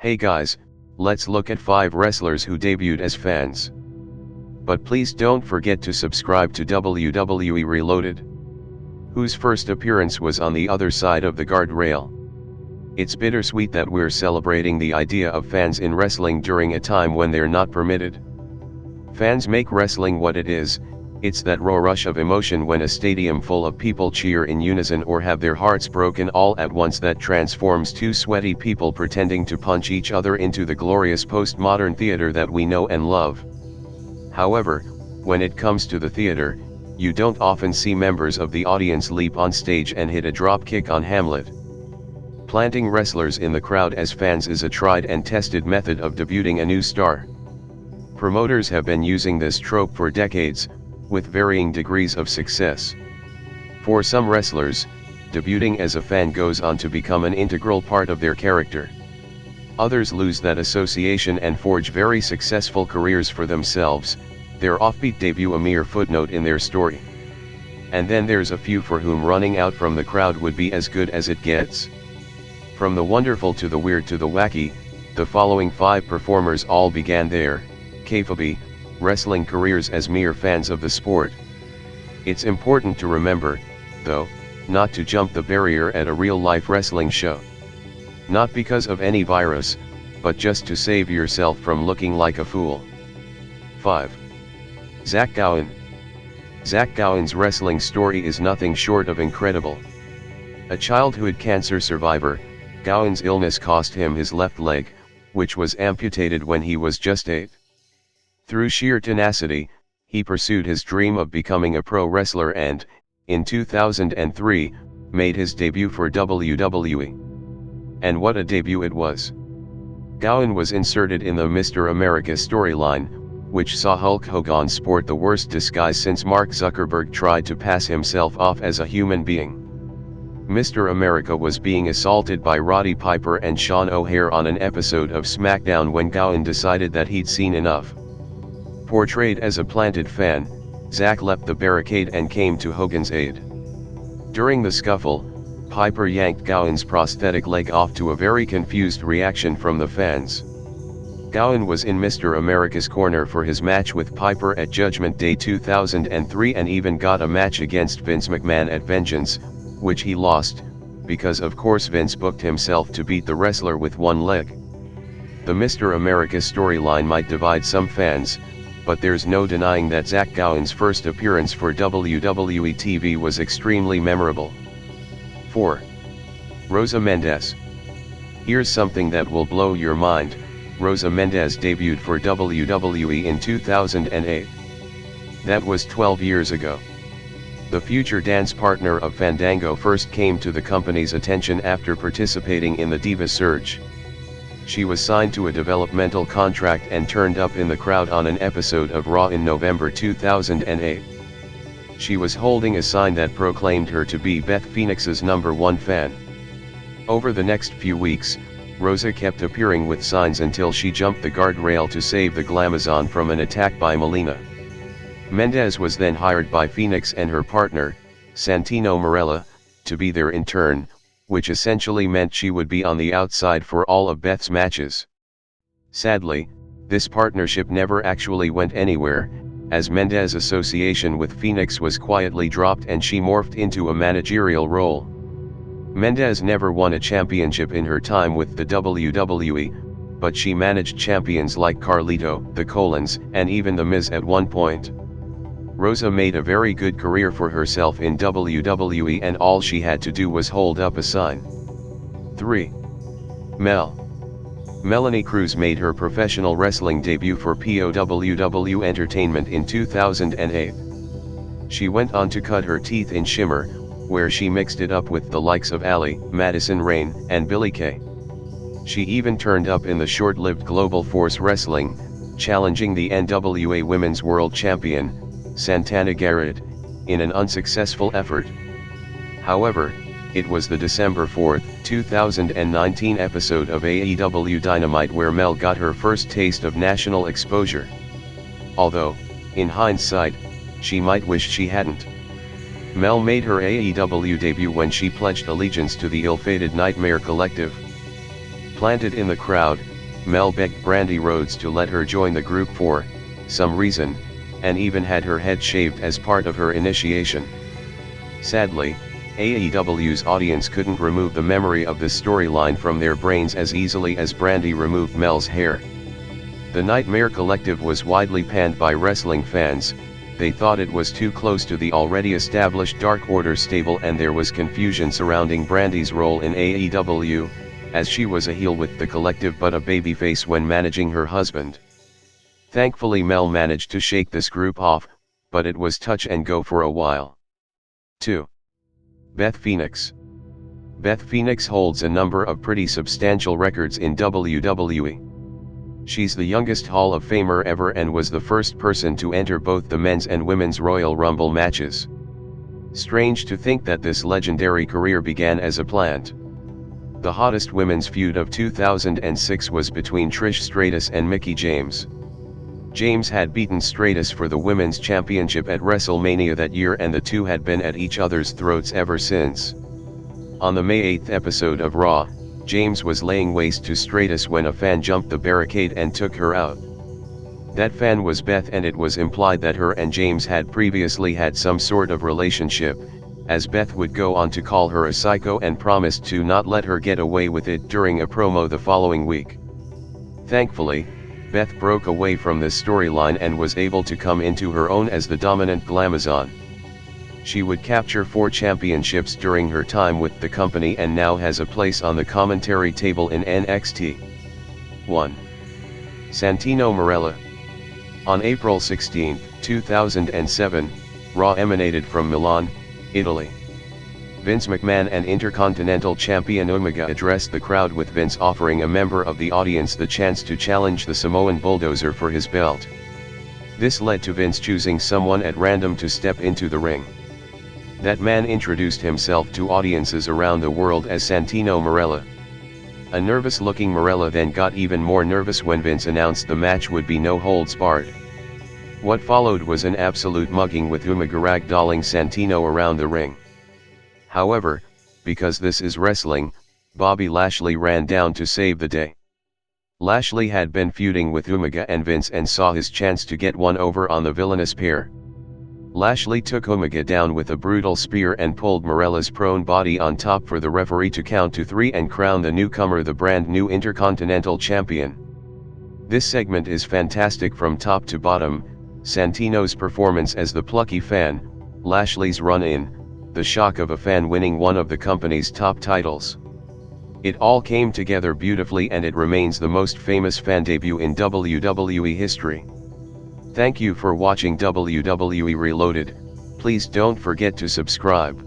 Hey guys, let's look at 5 wrestlers who debuted as fans. But please don't forget to subscribe to WWE Reloaded, whose first appearance was on the other side of the guardrail. It's bittersweet that we're celebrating the idea of fans in wrestling during a time when they're not permitted. Fans make wrestling what it is. It's that raw rush of emotion when a stadium full of people cheer in unison or have their hearts broken all at once that transforms two sweaty people pretending to punch each other into the glorious postmodern theater that we know and love. However, when it comes to the theater, you don't often see members of the audience leap on stage and hit a drop kick on Hamlet. Planting wrestlers in the crowd as fans is a tried and tested method of debuting a new star. Promoters have been using this trope for decades, with varying degrees of success. For some wrestlers, debuting as a fan goes on to become an integral part of their character. Others lose that association and forge very successful careers for themselves, their offbeat debut a mere footnote in their story. And then there's a few for whom running out from the crowd would be as good as it gets. From the wonderful to the weird to the wacky, the following 5 performers all began their kayfabe wrestling careers as mere fans of the sport. It's important to remember, though, not to jump the barrier at a real-life wrestling show. Not because of any virus, but just to save yourself from looking like a fool. 5. Zak Gowan. Zak Gowan's wrestling story is nothing short of incredible. A childhood cancer survivor, Gowan's illness cost him his left leg, which was amputated when he was just 8. Through sheer tenacity, he pursued his dream of becoming a pro wrestler and, in 2003, made his debut for WWE. And what a debut it was. Gowan was inserted in the Mr. America storyline, which saw Hulk Hogan sport the worst disguise since Mark Zuckerberg tried to pass himself off as a human being. Mr. America was being assaulted by Roddy Piper and Sean O'Haire on an episode of SmackDown when Gowan decided that he'd seen enough. Portrayed as a planted fan, Zak leapt the barricade and came to Hogan's aid. During the scuffle, Piper yanked Gowan's prosthetic leg off to a very confused reaction from the fans. Gowan was in Mr. America's corner for his match with Piper at Judgment Day 2003 and even got a match against Vince McMahon at Vengeance, which he lost, because of course Vince booked himself to beat the wrestler with one leg. The Mr. America storyline might divide some fans, but there's no denying that Zak Gowan's first appearance for WWE TV was extremely memorable. 4. Rosa Mendes. Here's something that will blow your mind. Rosa Mendes debuted for WWE in 2008. That was 12 years ago. The future dance partner of Fandango first came to the company's attention after participating in the Diva Surge. She was signed to a developmental contract and turned up in the crowd on an episode of Raw in November 2008. She was holding a sign that proclaimed her to be Beth Phoenix's #1 fan. Over the next few weeks, Rosa kept appearing with signs until she jumped the guardrail to save the Glamazon from an attack by Melina. Mendes was then hired by Phoenix and her partner, Santino Marella, to be their intern, which essentially meant she would be on the outside for all of Beth's matches. Sadly, this partnership never actually went anywhere, as Mendes' association with Phoenix was quietly dropped and she morphed into a managerial role. Mendes never won a championship in her time with the WWE, but she managed champions like Carlito, the Colons, and even The Miz at one point. Rosa made a very good career for herself in WWE and all she had to do was hold up a sign. 3. Melanie Cruz made her professional wrestling debut for POWW Entertainment in 2008. She went on to cut her teeth in Shimmer, where she mixed it up with the likes of Ali, Madison Rayne, and Billie Kay. She even turned up in the short-lived Global Force Wrestling, challenging the NWA Women's World Champion, Santana Garrett, in an unsuccessful effort. However, it was the December 4, 2019 episode of AEW Dynamite where Mel got her first taste of national exposure. Although, in hindsight, she might wish she hadn't. Mel made her AEW debut when she pledged allegiance to the ill-fated Nightmare Collective. Planted in the crowd, Mel begged Brandi Rhodes to let her join the group for some reason, and even had her head shaved as part of her initiation. Sadly, AEW's audience couldn't remove the memory of this storyline from their brains as easily as Brandi removed Mel's hair. The Nightmare Collective was widely panned by wrestling fans. They thought it was too close to the already established Dark Order stable, and there was confusion surrounding Brandi's role in AEW, as she was a heel with the collective but a babyface when managing her husband. Thankfully Mel managed to shake this group off, but it was touch and go for a while. 2. Beth Phoenix. Beth Phoenix holds a number of pretty substantial records in WWE. She's the youngest Hall of Famer ever and was the first person to enter both the men's and women's Royal Rumble matches. Strange to think that this legendary career began as a plant. The hottest women's feud of 2006 was between Trish Stratus and Mickie James. James had beaten Stratus for the Women's Championship at WrestleMania that year, and the two had been at each other's throats ever since. On the May 8 episode of Raw, James was laying waste to Stratus when a fan jumped the barricade and took her out. That fan was Beth, and it was implied that her and James had previously had some sort of relationship, as Beth would go on to call her a psycho and promised to not let her get away with it during a promo the following week. Thankfully, Beth broke away from this storyline and was able to come into her own as the dominant Glamazon. She would capture 4 championships during her time with the company and now has a place on the commentary table in NXT. 1. Santino Marella. On April 16, 2007, Raw emanated from Milan, Italy. Vince McMahon and Intercontinental Champion Omega addressed the crowd, with Vince offering a member of the audience the chance to challenge the Samoan Bulldozer for his belt. This led to Vince choosing someone at random to step into the ring. That man introduced himself to audiences around the world as Santino Marella. A nervous-looking Marella then got even more nervous when Vince announced the match would be no holds barred. What followed was an absolute mugging, with Omega ragdolling Santino around the ring. However, because this is wrestling, Bobby Lashley ran down to save the day. Lashley had been feuding with Omega and Vince and saw his chance to get one over on the villainous pair. Lashley took Omega down with a brutal spear and pulled Marella's prone body on top for the referee to count to 3 and crown the newcomer the brand new Intercontinental Champion. This segment is fantastic from top to bottom: Santino's performance as the plucky fan, Lashley's run-in, the shock of a fan winning one of the company's top titles. It all came together beautifully, and it remains the most famous fan debut in WWE history. Thank you for watching WWE Reloaded. Please don't forget to subscribe.